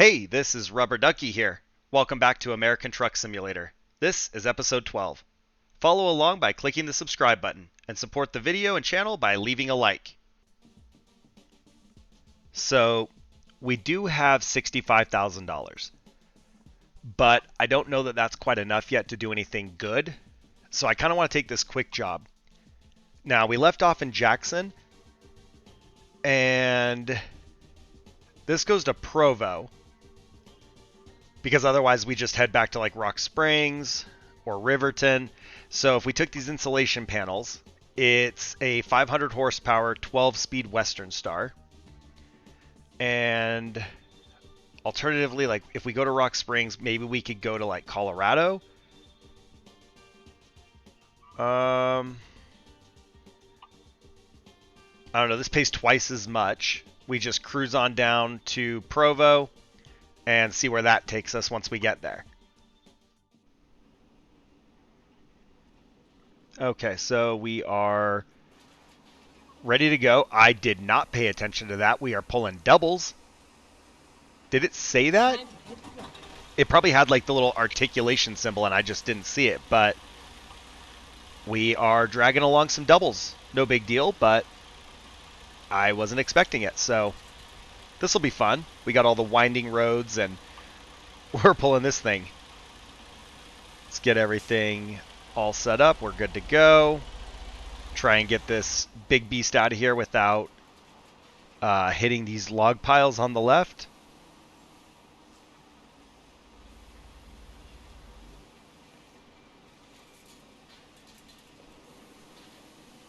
Hey, this is Rubber Ducky here. Welcome back to American Truck Simulator. This is episode 12. Follow along by clicking the subscribe button and support the video and channel by leaving a like. So, we do have $65,000, but I don't know that that's quite enough yet to do anything good. So I kind of want to take this quick job. Now, we left off in Jackson, and this goes to Provo, because otherwise we just head back to like Rock Springs or Riverton. So if we took these insulation panels, it's a 500 horsepower, 12-speed Western Star. And alternatively, like if we go to Rock Springs, maybe we could go to like Colorado. I don't know, this pays twice as much. We just cruise on down to Provo and see where that takes us once we get there. Okay, so we are ready to go. I did not pay attention to that. We are pulling doubles. Did it say that? It probably had like the little articulation symbol and I just didn't see it, but we are dragging along some doubles. No big deal, but I wasn't expecting it, so this will be fun. We got all the winding roads and we're pulling this thing. Let's get everything all set up. We're good to go. Try and get this big beast out of here without hitting these log piles on the left.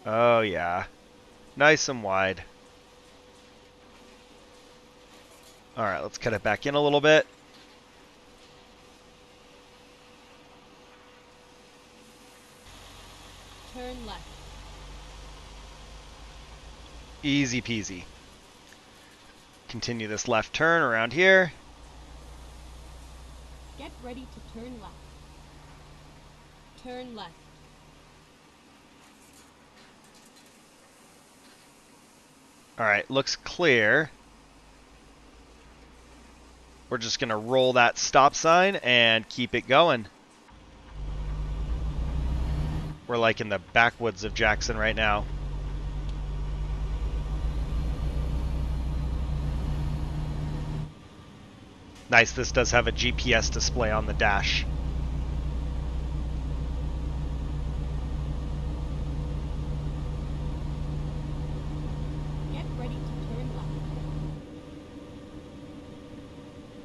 Oh yeah, nice and wide. All right, let's cut it back in a little bit. Turn left. Easy peasy. Continue this left turn around here. Get ready to turn left. Turn left. All right, looks clear. We're just going to roll that stop sign and keep it going. We're like in the backwoods of Jackson right now. Nice, this does have a GPS display on the dash. Get ready to turn left.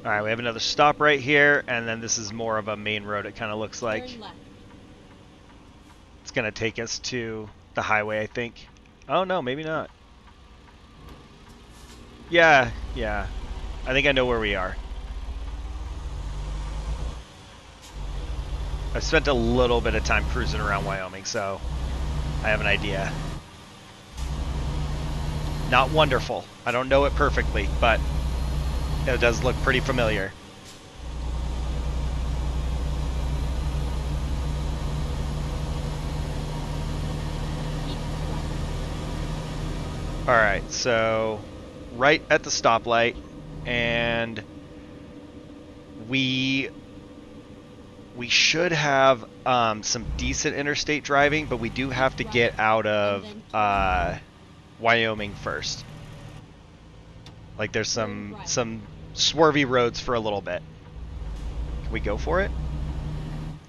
All right, we have another stop right here, and then this is more of a main road, it kind of looks like. Turn left. It's going to take us to the highway, I think. Oh, no, maybe not. Yeah. I think I know where we are. I've spent a little bit of time cruising around Wyoming, so I have an idea. Not wonderful. I don't know it perfectly, but it does look pretty familiar. Alright, so right at the stoplight, and we should have some decent interstate driving, but we do have to get out of Wyoming first. Like there's some swervy roads for a little bit. Can we go for it?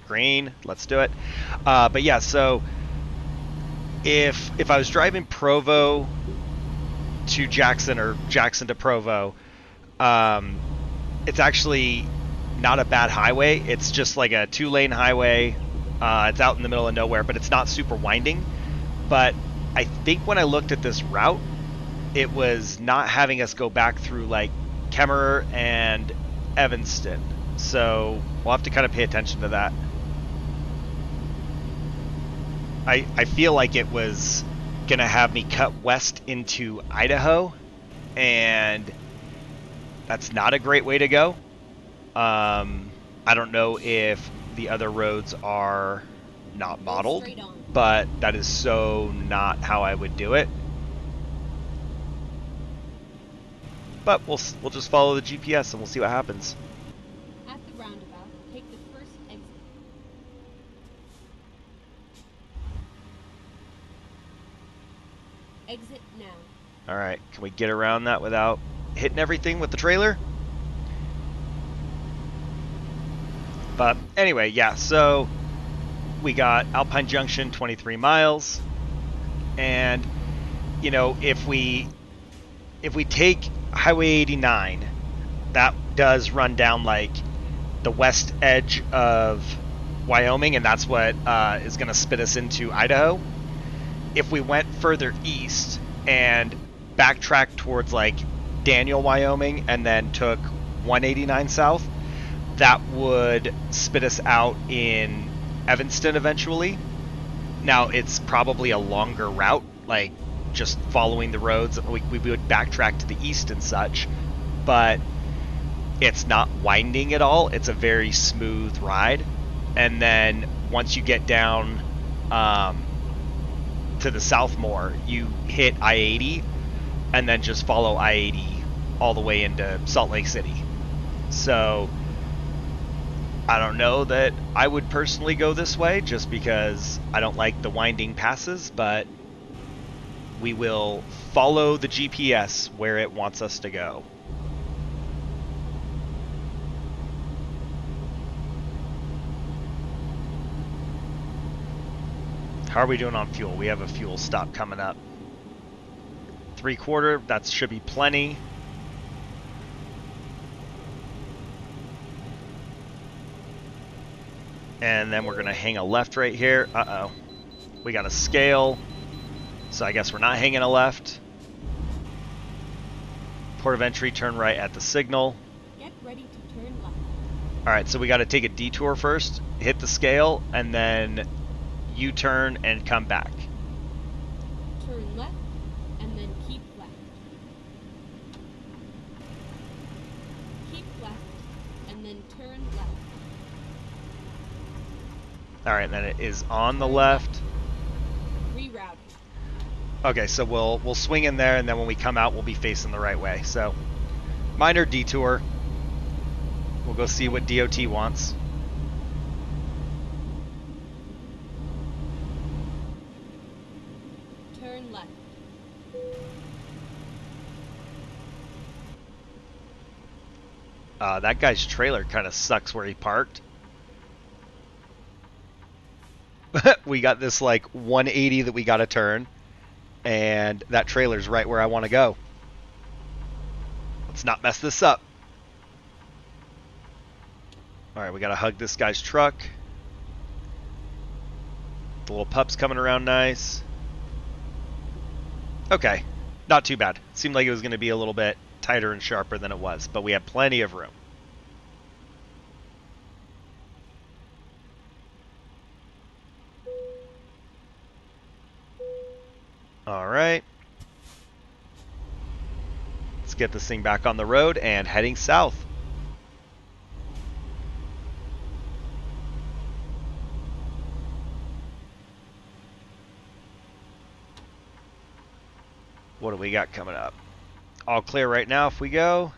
Green, let's do it. But yeah, so if I was driving Provo to Jackson or Jackson to Provo, it's actually not a bad highway. It's just like a 2-lane highway. It's out in the middle of nowhere, but it's not super winding. But I think when I looked at this route, it was not having us go back through like Kemmerer and Evanston. So we'll have to kind of pay attention to that. I feel like it was gonna have me cut west into Idaho, and that's not a great way to go. I don't know if the other roads are not modeled, but that is so not how I would do it. But we'll just follow the GPS and we'll see what happens. At the roundabout, take the first exit. Exit now. All right, can we get around that without hitting everything with the trailer? But anyway, yeah, so we got Alpine Junction, 23 miles. And, you know, if we take Highway 89, that does run down like the west edge of Wyoming, and that's what is going to spit us into Idaho. If we went further east and backtracked towards like Daniel, Wyoming, and then took 189 south, that would spit us out in Evanston eventually. Now, it's probably a longer route, like just following the roads. We would backtrack to the east and such, but it's not winding at all. It's a very smooth ride. And then once you get down to the south more, you hit I-80 and then just follow I-80 all the way into Salt Lake City. So I don't know that I would personally go this way just because I don't like the winding passes, but we will follow the GPS where it wants us to go. How are we doing on fuel? We have a fuel stop coming up. 3/4, that should be plenty. And then we're going to hang a left right here. Uh-oh. We got a scale. So I guess we're not hanging a left. Port of entry, turn right at the signal. Get ready to turn left. Alright, so we got to take a detour first, hit the scale, and then U-turn and come back. Turn left, and then keep left. Keep left, and then turn left. Alright, then it is on the left. Rerouting. Okay, so we'll swing in there, and then when we come out, we'll be facing the right way. So, minor detour. We'll go see what DOT wants. Turn left. That guy's trailer kind of sucks where he parked. We got this like 180 that we got to turn, and that trailer's right where I want to go. Let's not mess this up. Alright, we got to hug this guy's truck. The little pup's coming around nice. Okay, not too bad. Seemed like it was going to be a little bit tighter and sharper than it was, but we had plenty of room. Alright. Let's get this thing back on the road and heading south. What do we got coming up? All clear right now if we go.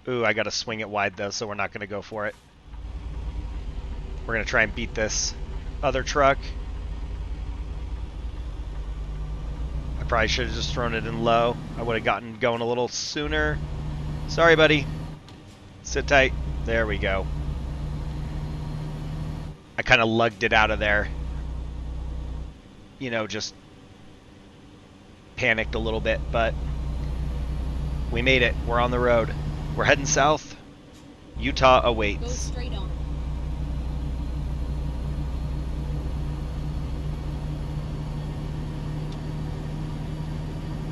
Ooh, I got to swing it wide though, so we're not going to go for it. We're going to try and beat this other truck. I probably should have just thrown it in low. I would have gotten going a little sooner. Sorry, buddy. Sit tight. There we go. I kind of lugged it out of there. You know, just panicked a little bit, but we made it. We're on the road. We're heading south. Utah Go awaits. straight on.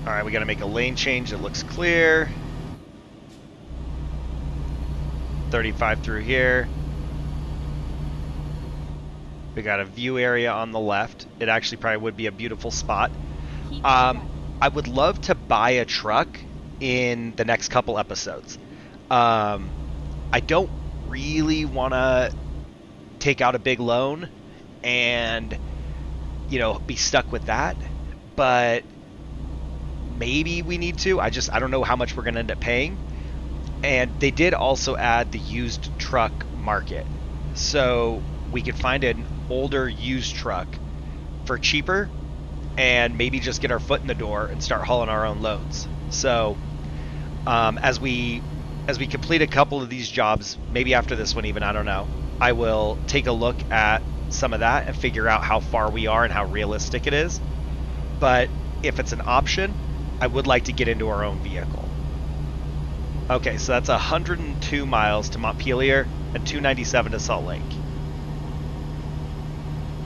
Alright, we got to make a lane change. It looks clear. 35 through here. We got a view area on the left. It actually probably would be a beautiful spot. Keep right. I would love to buy a truck in the next couple episodes. I don't really want to take out a big loan and, you know, be stuck with that. But maybe we need to. I don't know how much we're going to end up paying. And they did also add the used truck market. So we could find an older used truck for cheaper and maybe just get our foot in the door and start hauling our own loads. So as we complete a couple of these jobs, maybe after this one even, I don't know, I will take a look at some of that and figure out how far we are and how realistic it is. But if it's an option, I would like to get into our own vehicle. Okay, so that's 102 miles to Montpelier and 297 to Salt Lake.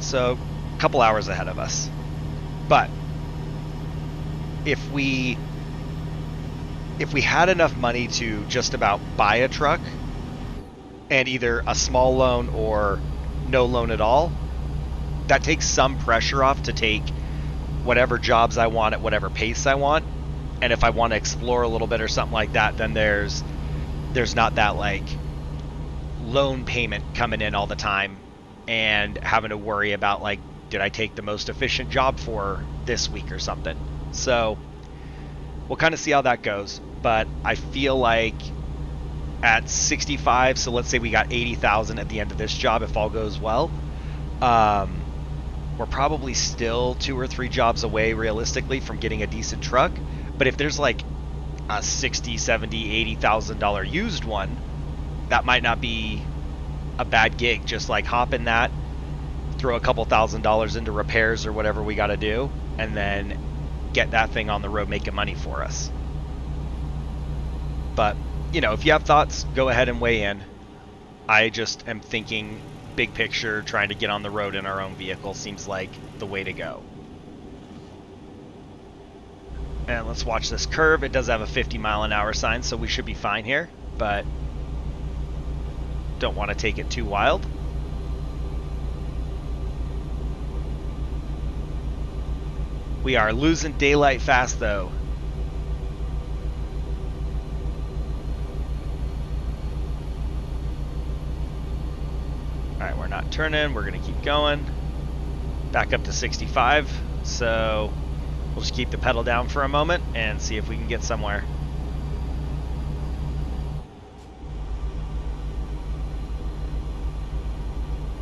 So a couple hours ahead of us. But if we had enough money to just about buy a truck and either a small loan or no loan at all, that takes some pressure off to take whatever jobs I want at whatever pace I want. And if I want to explore a little bit or something like that, then there's not that like loan payment coming in all the time and having to worry about like, did I take the most efficient job for this week or something. So we'll kind of see how that goes. But I feel like at 65, so let's say we got 80,000 at the end of this job if all goes well, we're probably still 2 or 3 jobs away realistically from getting a decent truck. But if there's like a 60, 70, 80,000 dollar used one, that might not be a bad gig. Just like hop in that, throw a couple $1,000s into repairs or whatever we got to do, and then get that thing on the road making money for us. But you know, if you have thoughts, go ahead and weigh in. I just am thinking big picture, trying to get on the road in our own vehicle seems like the way to go. And let's watch this curve. It does have a 50-mile-an-hour sign, so we should be fine here, but don't want to take it too wild. We are losing daylight fast, though. Alright, we're not turning. We're going to keep going. Back up to 65, so we'll just keep the pedal down for a moment and see if we can get somewhere.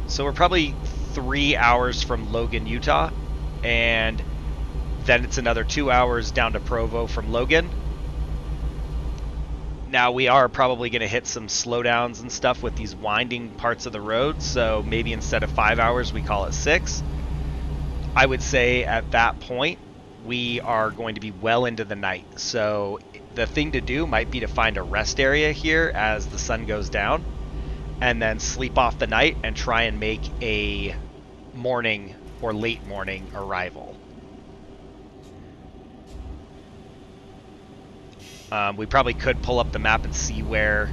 So we're probably 3 hours from Logan, Utah, and then it's another 2 hours down to Provo from Logan. Now we are probably going to hit some slowdowns and stuff with these winding parts of the road, so maybe instead of 5 hours we call it 6. I would say at that point we are going to be well into the night, so the thing to do might be to find a rest area here as the sun goes down, and then sleep off the night and try and make a morning or late morning arrival. We probably could pull up the map and see where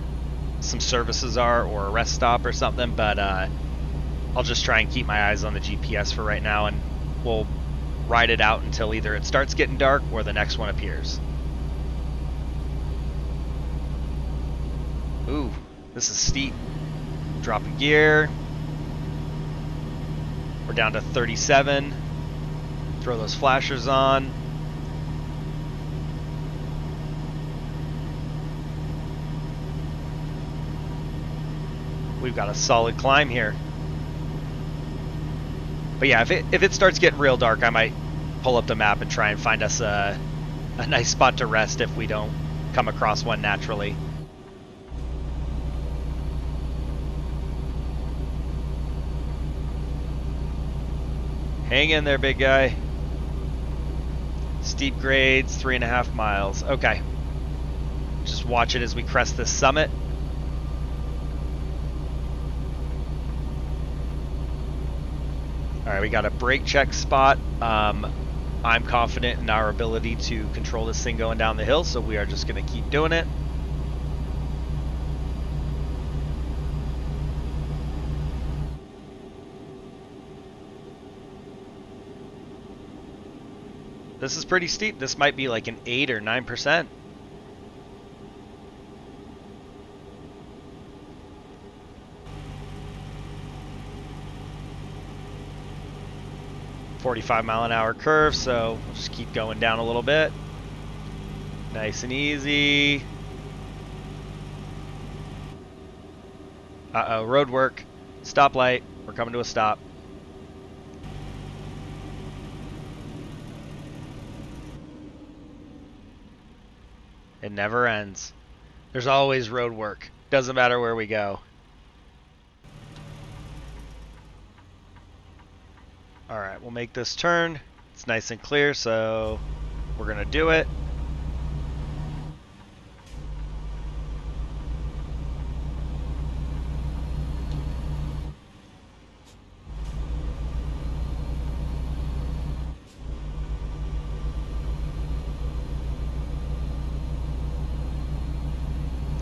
some services are or a rest stop or something, but I'll just try and keep my eyes on the GPS for right now, and we'll ride it out until either it starts getting dark or the next one appears. Ooh, this is steep. Dropping gear. We're down to 37. Throw those flashers on. We've got a solid climb here. But yeah, if it starts getting real dark, I might pull up the map and try and find us a nice spot to rest if we don't come across one naturally. Hang in there, big guy. Steep grades, 3.5 miles. Okay. Just watch it as we crest this summit. Alright, we got a brake check spot. I'm confident in our ability to control this thing going down the hill, so we are just going to keep doing it. This is pretty steep. This might be like an 8 or 9%. .45-mile-an-hour curve, so we'll just keep going down a little bit. Nice and easy. Uh-oh, road work. Stoplight. We're coming to a stop. It never ends. There's always road work. Doesn't matter where we go. Alright, we'll make this turn. It's nice and clear, so we're going to do it.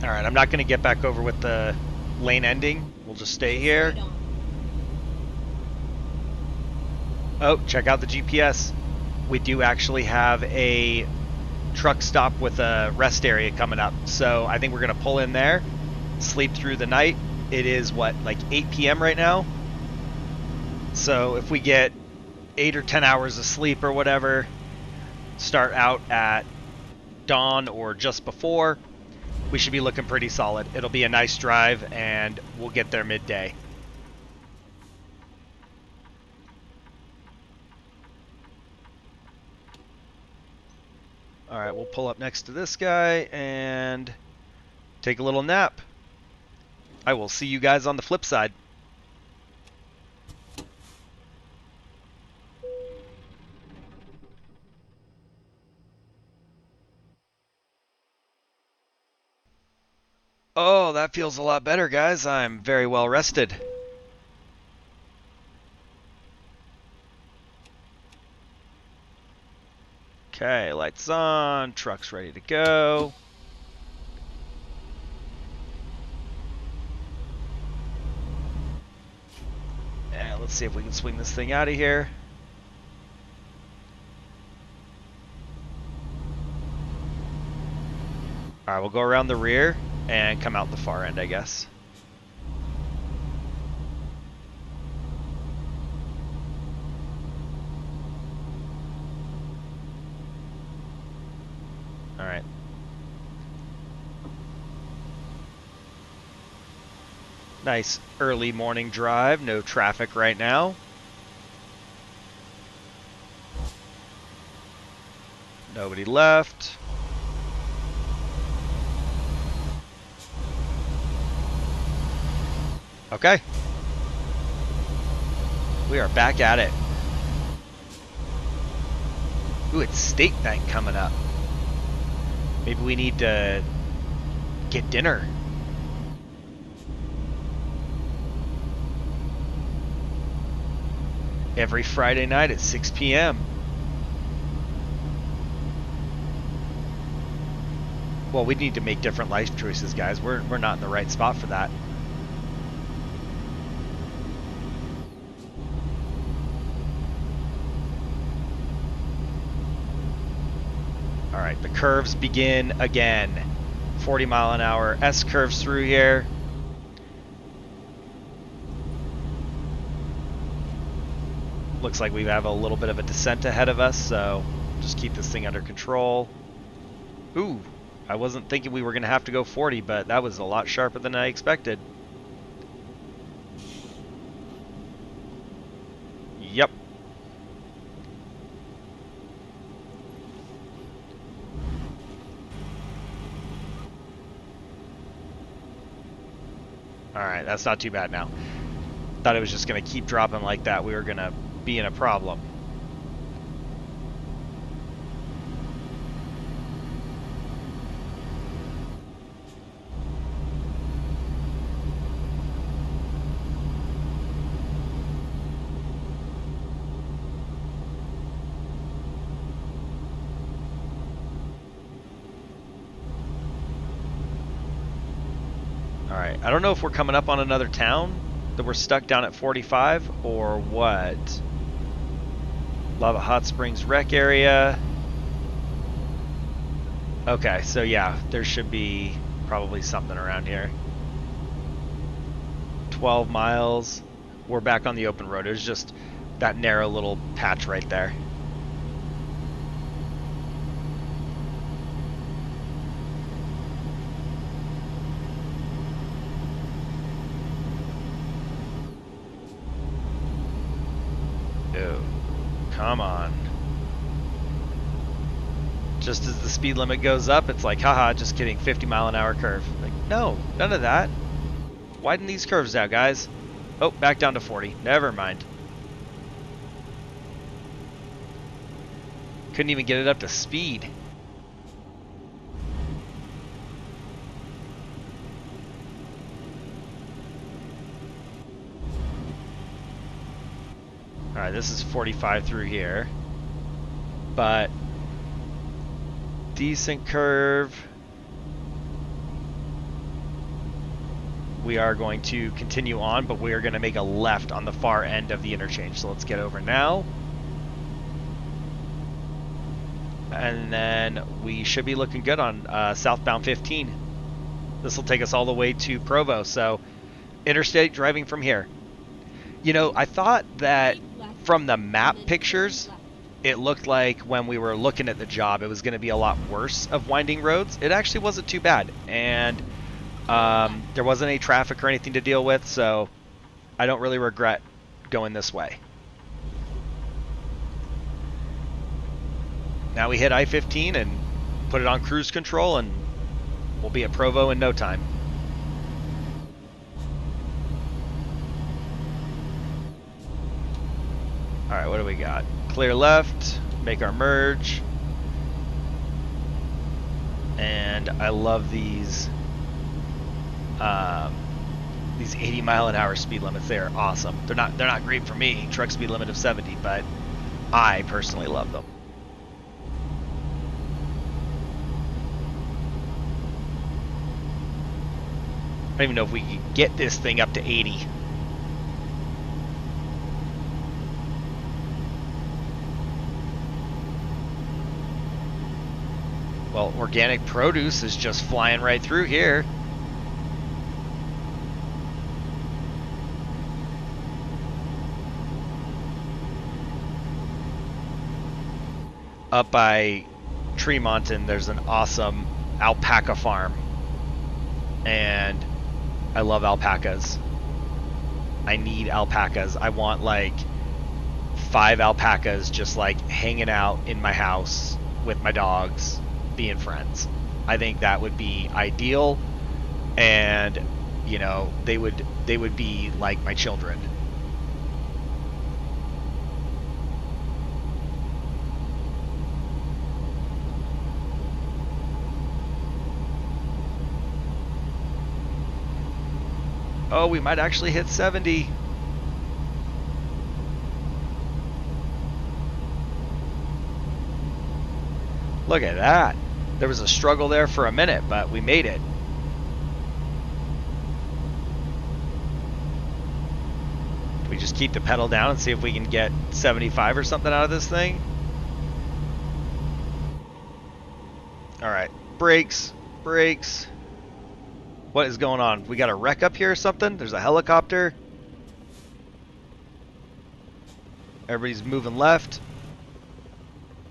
Alright, I'm not going to get back over with the lane ending. We'll just stay here. Oh, check out the GPS. We do actually have a truck stop with a rest area coming up. So I think we're going to pull in there, sleep through the night. It is, what, like 8 p.m. right now? So if we get 8 or 10 hours of sleep or whatever, start out at dawn or just before, we should be looking pretty solid. It'll be a nice drive, and we'll get there midday. Alright, we'll pull up next to this guy and take a little nap. I will see you guys on the flip side. Oh, that feels a lot better, guys. I'm very well rested. Okay, lights on, truck's ready to go. And let's see if we can swing this thing out of here. Alright, we'll go around the rear and come out the far end, I guess. Alright. Nice early morning drive, no traffic right now. Nobody left. Okay. We are back at it. Ooh, it's State Bank coming up. Maybe we need to get dinner. Every Friday night at 6 p.m. Well, we need to make different life choices, guys. We're not in the right spot for that. Alright, the curves begin again. 40 mile an hour S curves through here. Looks like we have a little bit of a descent ahead of us, so just keep this thing under control. Ooh, I wasn't thinking we were going to have to go 40, but that was a lot sharper than I expected. Yep. Alright, that's not too bad now. Thought it was just going to keep dropping like that. We were going to be in a problem. Alright, I don't know if we're coming up on another town that we're stuck down at 45 or what. Lava Hot Springs Rec area. Okay, so yeah, there should be probably something around here. 12 miles. We're back on the open road. It was just that narrow little patch right there. Come on. Just as the speed limit goes up, it's like, haha, just kidding, 50-mile-an-hour curve. Like, no, none of that. Widen these curves out, guys. Oh, back down to 40. Never mind. Couldn't even get it up to speed. Alright, this is 45 through here. But decent curve. We are going to continue on, but we are going to make a left on the far end of the interchange. So let's get over now. And then we should be looking good on southbound 15. This will take us all the way to Provo. So interstate driving from here. You know, I thought that from the map pictures, it looked like when we were looking at the job, it was going to be a lot worse of winding roads. It actually wasn't too bad. And there wasn't any traffic or anything to deal with, so I don't really regret going this way. Now we hit I-15 and put it on cruise control, and we'll be at Provo in no time. Alright, what do we got? Clear left, make our merge. And I love these 80-mile-an-hour speed limits. They are awesome. They're not great for me, truck speed limit of 70, but I personally love them. I don't even know if we can get this thing up to 80. Well, organic produce is just flying right through here. Up by Tremonton, there's an awesome alpaca farm. And I love alpacas. I need alpacas. I want like 5 alpacas just like hanging out in my house with my dogs, being friends. I think that would be ideal, and you know, they would be like my children. Oh, we might actually hit 70. Look at that. There was a struggle there for a minute, but we made it. Do we just keep the pedal down and see if we can get 75 or something out of this thing? Alright, brakes, brakes. What is going on? We got a wreck up here or something? There's a helicopter. Everybody's moving left.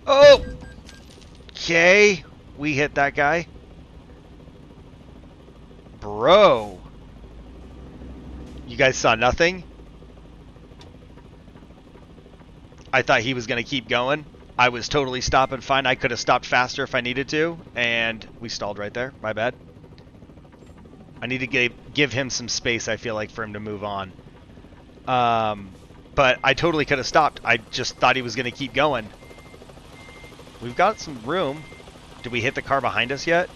Oh! Okay, we hit that guy. Bro. You guys saw nothing? I thought he was going to keep going. I was totally stopping fine. I could have stopped faster if I needed to, and we stalled right there. My bad. I need to give him some space, I feel like, for him to move on. But I totally could have stopped. I just thought he was going to keep going. We've got some room. Did we hit the car behind us yet?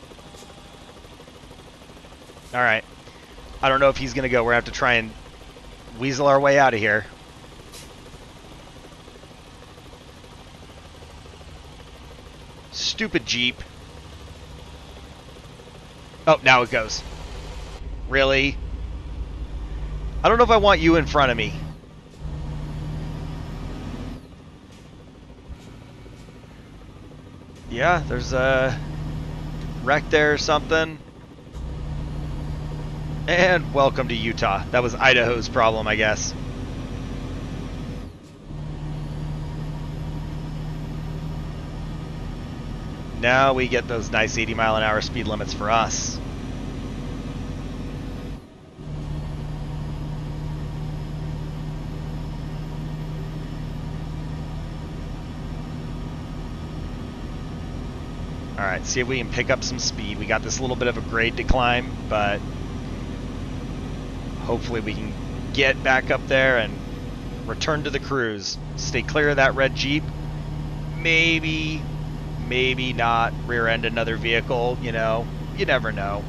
Alright. I don't know if he's going to go. We're going to have to try and weasel our way out of here. Stupid Jeep. Oh, now it goes. Really? I don't know if I want you in front of me. Yeah, there's a wreck there or something. And welcome to Utah. That was Idaho's problem, I guess. Now we get those nice 80-mile-an-hour speed limits for us. All right, see if we can pick up some speed. We got this little bit of a grade to climb, but hopefully we can get back up there and return to the cruise. Stay clear of that red Jeep. Maybe not rear end another vehicle, you know. You never know.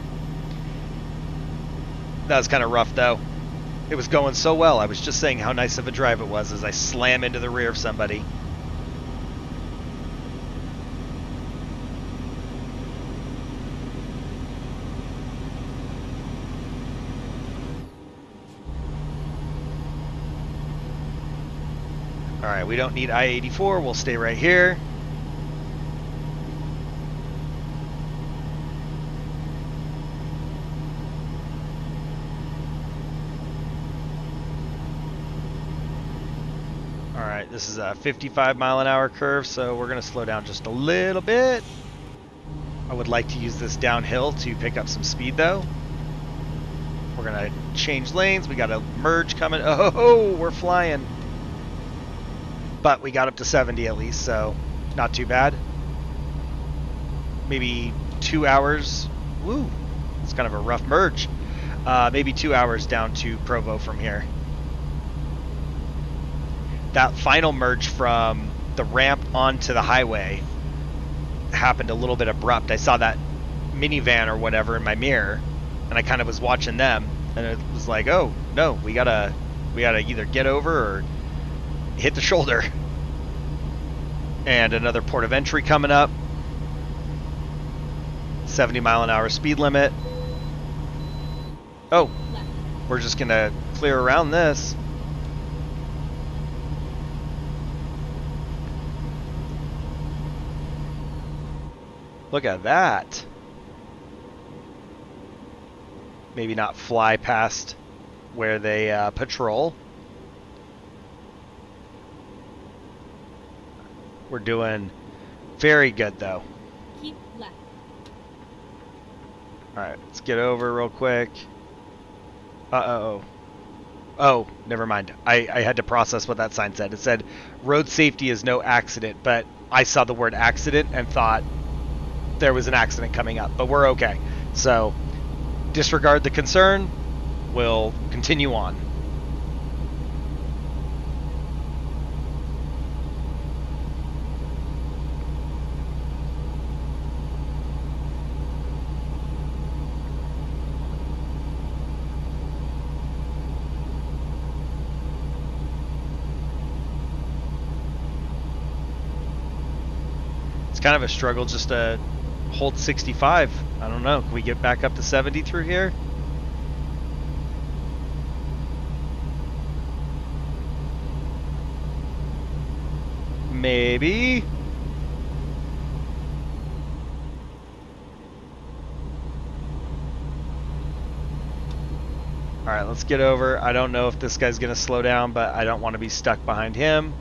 That was kind of rough though. It was going so well. I was just saying how nice of a drive it was as I slam into the rear of somebody. Alright, we don't need I-84. We'll stay right here. Alright, this is a 55-mile-an-hour curve, so we're going to slow down just a little bit. I would like to use this downhill to pick up some speed, though. We're going to change lanes. We got a merge coming. Oh, we're flying. But we got up to 70 at least, so not too bad. Maybe 2 hours. Woo, it's kind of a rough merge. Maybe 2 hours down to Provo from here. That final merge from the ramp onto the highway happened a little bit abrupt. I saw that minivan or whatever in my mirror, and I kind of was watching them, and it was like, oh no, we gotta either get over or hit the shoulder. And another port of entry coming up. 70-mile-an-hour speed limit. Oh, we're just gonna clear around this. Look at that. Maybe not fly past where they patrol. We're doing very good though. Keep left. Alright, let's get over real quick. Uh-oh. Oh, never mind. I had to process what that sign said. It said, road safety is no accident, but I saw the word accident and thought there was an accident coming up, but we're okay. So, disregard the concern. We'll continue on. It's kind of a struggle just to hold 65. I don't know. Can we get back up to 70 through here? Maybe. Alright, let's get over. I don't know if this guy's going to slow down, but I don't want to be stuck behind him.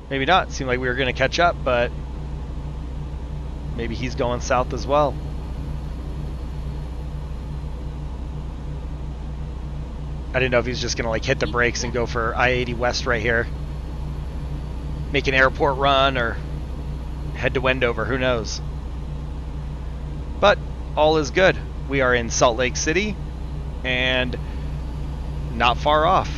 Maybe not. It seemed like we were going to catch up, but maybe he's going south as well. I didn't know if he's just going to like hit the brakes and go for I-80 West right here. Make an airport run or head to Wendover, who knows. But all is good. We are in Salt Lake City and not far off.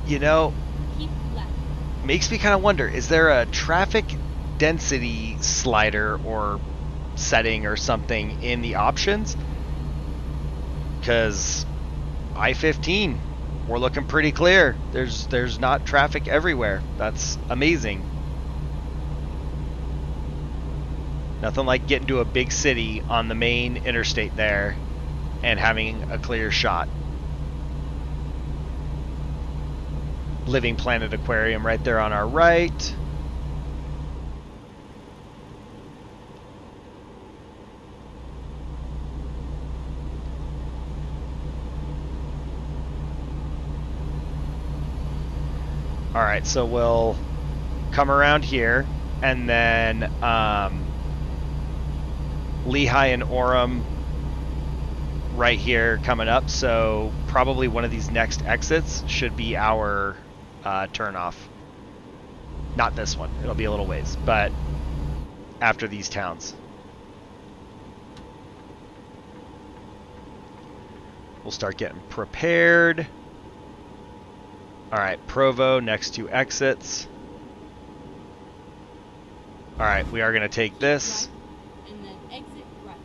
You know, makes me kind of wonder, is there a traffic density slider or setting or something in the options? Because I-15, we're looking pretty clear. There's not traffic everywhere. That's amazing. Nothing like getting to a big city on the main interstate there and having a clear shot. Living Planet Aquarium right there on our right. Alright, so we'll come around here. and then Lehigh and Orem right here coming up. So probably one of these next exits should be our turnoff. Not this one. It'll be a little ways, but after these towns. We'll start getting prepared. All right, Provo, next two exits. All right, we are going to take this. Right, and then exit right.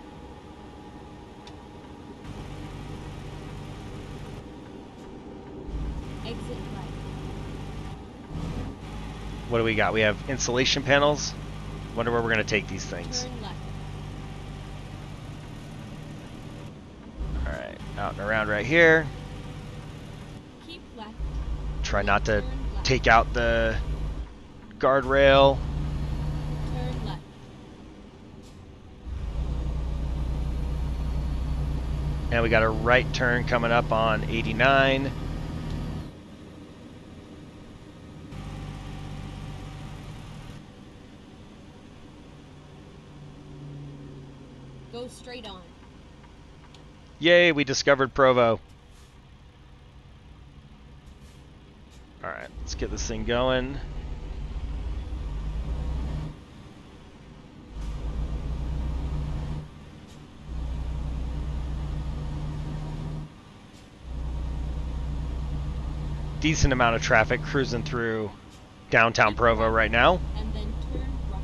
Exit right. What do we got? We have insulation panels. Wonder where we're going to take these things. Turn left. All right, out and around right here. Keep left. Try not to Turn left. take out the guardrail. Turn left. And we got a right turn coming up on 89. Go straight on. Yay, we discovered Provo. All right, let's get this thing going. Decent amount of traffic cruising through downtown Provo right now. And then turn right.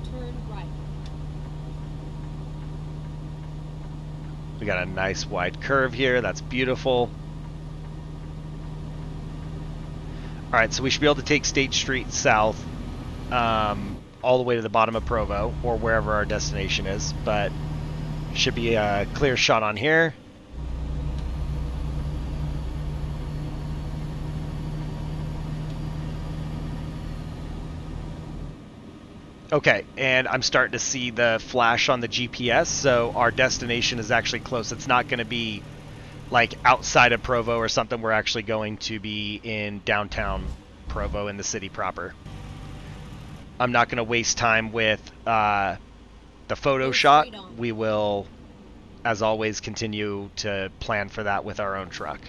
Turn right. We got a nice wide curve here. That's beautiful. All right, so we should be able to take State Street south all the way to the bottom of Provo or wherever our destination is, but should be a clear shot on here. Okay, and I'm starting to see the flash on the GPS, so our destination is actually close. It's not going to be like outside of Provo or something. We're actually going to be in downtown Provo in the city proper. I'm not going to waste time with the photo shot. We will, as always, continue to plan for that with our own truck.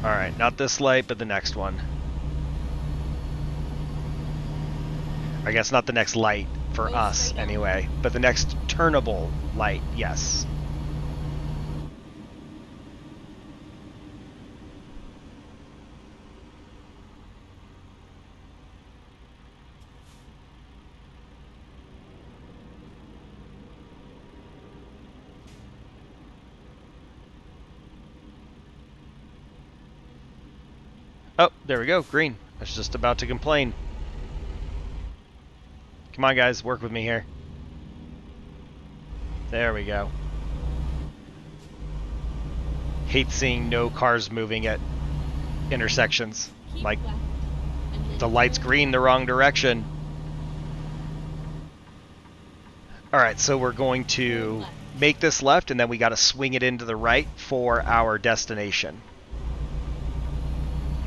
All right, not this light, but the next one. I guess not the next light for us anyway, but the next turnable light, yes. Oh, there we go, green. I was just about to complain. Come on, guys, work with me here. There we go. Hate seeing no cars moving at intersections. Keep Like, left, and then the light's turn green the wrong direction. Alright, so we're going to make this left, and then we got to swing it into the right for our destination.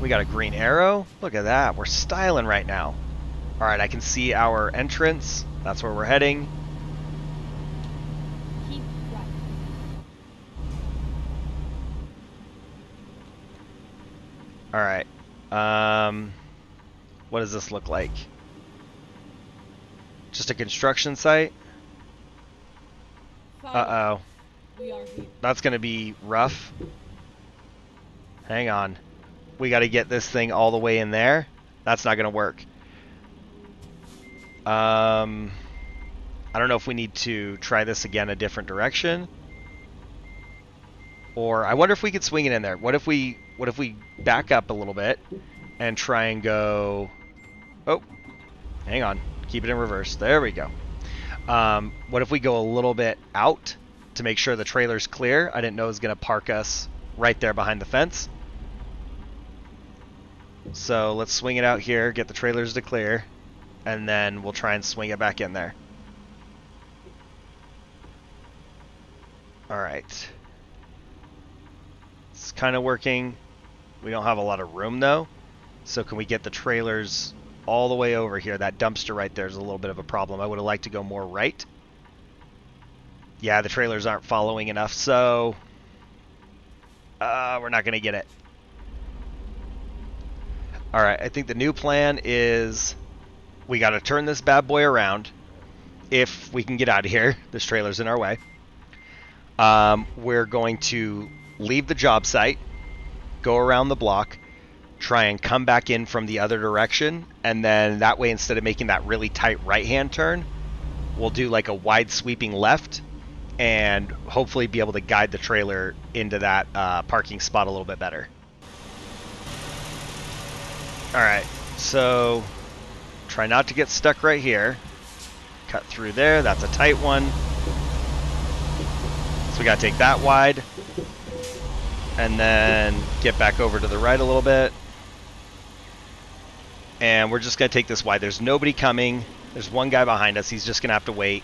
We got a green arrow. Look at that. We're styling right now. All right, I can see our entrance. That's where we're heading. Keep right. All right. What does this look like? Just a construction site? Uh-oh. We are here. That's going to be rough. Hang on. We got to get this thing all the way in there. That's not going to work. I don't know if we need to try this again a different direction. Or I wonder if we could swing it in there. What if we back up a little bit and try and go... Oh, hang on. Keep it in reverse. There we go. What if we go a little bit out to make sure the trailer's clear? I didn't know it was going to park us right there behind the fence. So let's swing it out here, get the trailers to clear, and then we'll try and swing it back in there. Alright. It's kind of working. We don't have a lot of room though. So can we get the trailers all the way over here? That dumpster right there is a little bit of a problem. I would have liked to go more right. Yeah, the trailers aren't following enough, so we're not going to get it. Alright, I think the new plan is we got to turn this bad boy around if we can get out of here. This trailer's in our way. We're going to leave the job site, go around the block, try and come back in from the other direction, and then that way, instead of making that really tight right-hand turn, we'll do like a wide sweeping left and hopefully be able to guide the trailer into that parking spot a little bit better. Alright, so try not to get stuck right here. Cut through there, that's a tight one. So we gotta take that wide. And then get back over to the right a little bit. And we're just gonna take this wide. There's nobody coming. There's one guy behind us, he's just gonna have to wait.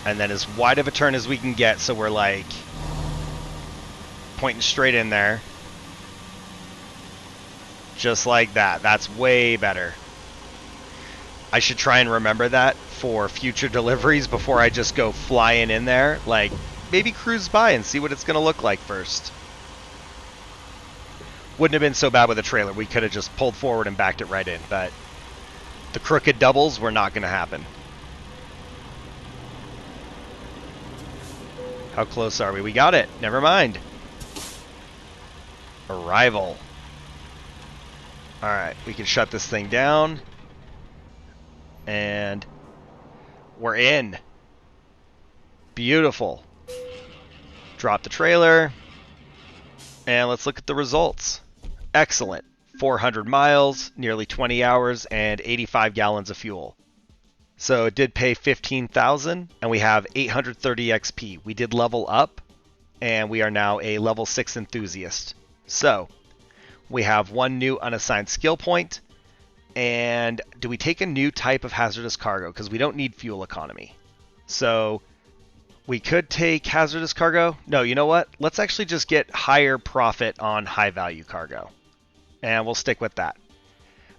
And then as wide of a turn as we can get, so we're like pointing straight in there. Just like that. That's way better. I should try and remember that for future deliveries before I just go flying in there. Like, maybe cruise by and see what it's going to look like first. Wouldn't have been so bad with a trailer. We could have just pulled forward and backed it right in. But the crooked doubles were not going to happen. How close are we? We got it. Never mind. Arrival. Alright, we can shut this thing down. And we're in. Beautiful. Drop the trailer. And let's look at the results. Excellent. 400 miles, nearly 20 hours, and 85 gallons of fuel. So it did pay 15,000, and we have 830 XP. We did level up, and we are now a level 6 enthusiast. So we have one new unassigned skill point. And do we take a new type of hazardous cargo? Because we don't need fuel economy. So we could take hazardous cargo. No, you know what? Let's actually just get higher profit on high value cargo. And we'll stick with that.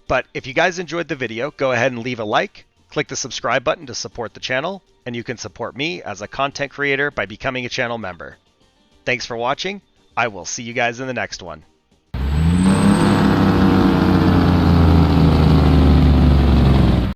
But if you guys enjoyed the video, go ahead and leave a like. Click the subscribe button to support the channel. And you can support me as a content creator by becoming a channel member. Thanks for watching. I will see you guys in the next one.